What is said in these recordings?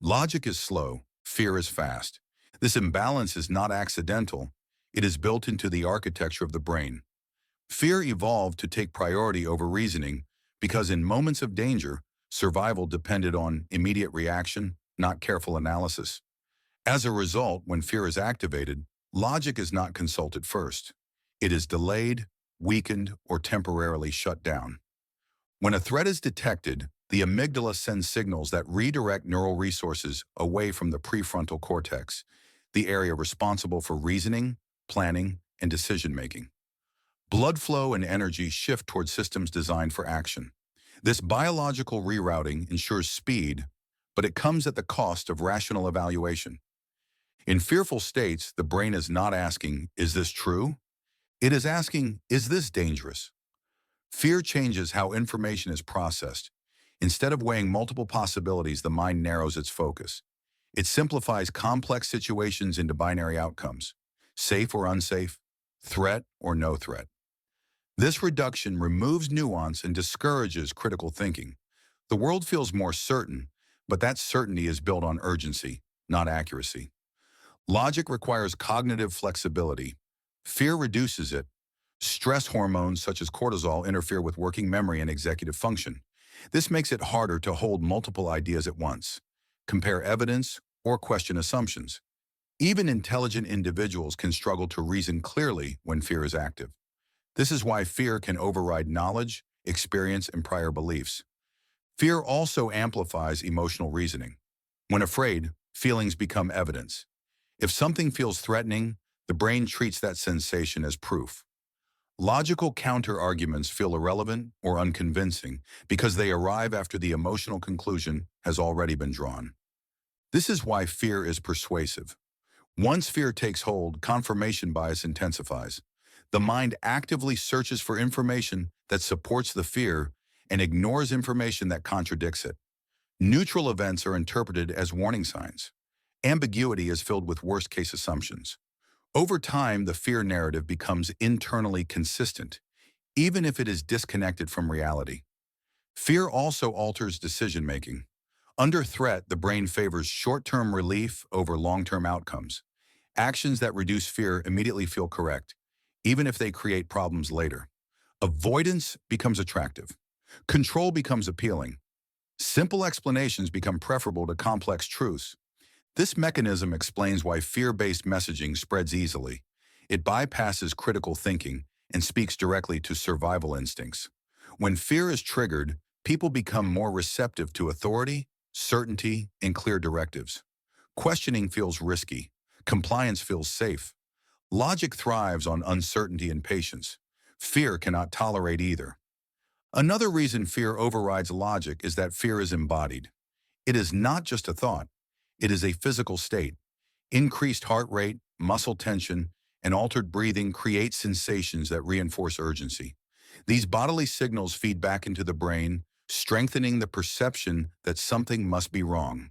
Logic is slow, fear is fast. This imbalance is not accidental, it is built into the architecture of the brain. Fear evolved to take priority over reasoning because in moments of danger, survival depended on immediate reaction, not careful analysis. As a result, when fear is activated, logic is not consulted first. It is delayed, weakened, or temporarily shut down. When a threat is detected, the amygdala sends signals that redirect neural resources away from the prefrontal cortex, the area responsible for reasoning, planning, and decision-making. Blood flow and energy shift toward systems designed for action. This biological rerouting ensures speed, but it comes at the cost of rational evaluation. In fearful states, the brain is not asking, "Is this true?" It is asking, "Is this dangerous?" Fear changes how information is processed. Instead of weighing multiple possibilities, the mind narrows its focus. It simplifies complex situations into binary outcomes: safe or unsafe, threat or no threat. This reduction removes nuance and discourages critical thinking. The world feels more certain, but that certainty is built on urgency, not accuracy. Logic requires cognitive flexibility. Fear reduces it. Stress hormones such as cortisol interfere with working memory and executive function. This makes it harder to hold multiple ideas at once, compare evidence, or question assumptions. Even intelligent individuals can struggle to reason clearly when fear is active. This is why fear can override knowledge, experience, and prior beliefs. Fear also amplifies emotional reasoning. When afraid, feelings become evidence. If something feels threatening, the brain treats that sensation as proof. Logical counter-arguments feel irrelevant or unconvincing because they arrive after the emotional conclusion has already been drawn. This is why fear is persuasive. Once fear takes hold, confirmation bias intensifies. The mind actively searches for information that supports the fear and ignores information that contradicts it. Neutral events are interpreted as warning signs. Ambiguity is filled with worst-case assumptions. Over time, the fear narrative becomes internally consistent, even if it is disconnected from reality. Fear also alters decision-making. Under threat, the brain favors short-term relief over long-term outcomes. Actions that reduce fear immediately feel correct, even if they create problems later. Avoidance becomes attractive. Control becomes appealing. Simple explanations become preferable to complex truths. This mechanism explains why fear-based messaging spreads easily. It bypasses critical thinking and speaks directly to survival instincts. When fear is triggered, people become more receptive to authority, certainty, and clear directives. Questioning feels risky. Compliance feels safe. Logic thrives on uncertainty and patience. Fear cannot tolerate either. Another reason fear overrides logic is that fear is embodied. It is not just a thought. It is a physical state. Increased heart rate, muscle tension, and altered breathing create sensations that reinforce urgency. These bodily signals feed back into the brain, strengthening the perception that something must be wrong.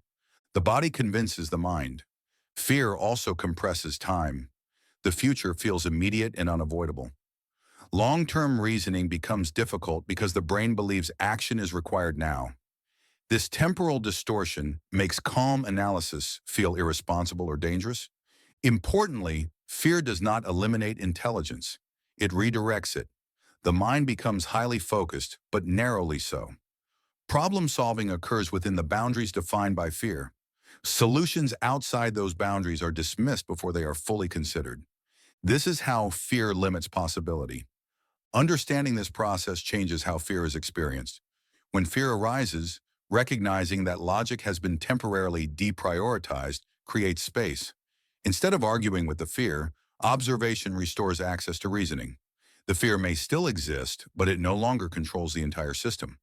The body convinces the mind. Fear also compresses time. The future feels immediate and unavoidable. Long-term reasoning becomes difficult because the brain believes action is required now. This temporal distortion makes calm analysis feel irresponsible or dangerous. Importantly, fear does not eliminate intelligence. It redirects it. The mind becomes highly focused, but narrowly so. Problem-solving occurs within the boundaries defined by fear. Solutions outside those boundaries are dismissed before they are fully considered. This is how fear limits possibility. Understanding this process changes how fear is experienced. When fear arises, recognizing that logic has been temporarily deprioritized creates space. Instead of arguing with the fear, observation restores access to reasoning. The fear may still exist, but it no longer controls the entire system.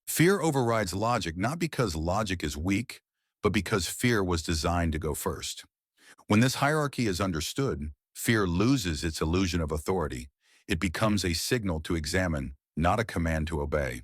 Fear overrides logic not because logic is weak, but because fear was designed to go first. When this hierarchy is understood, fear loses its illusion of authority. It becomes a signal to examine, not a command to obey.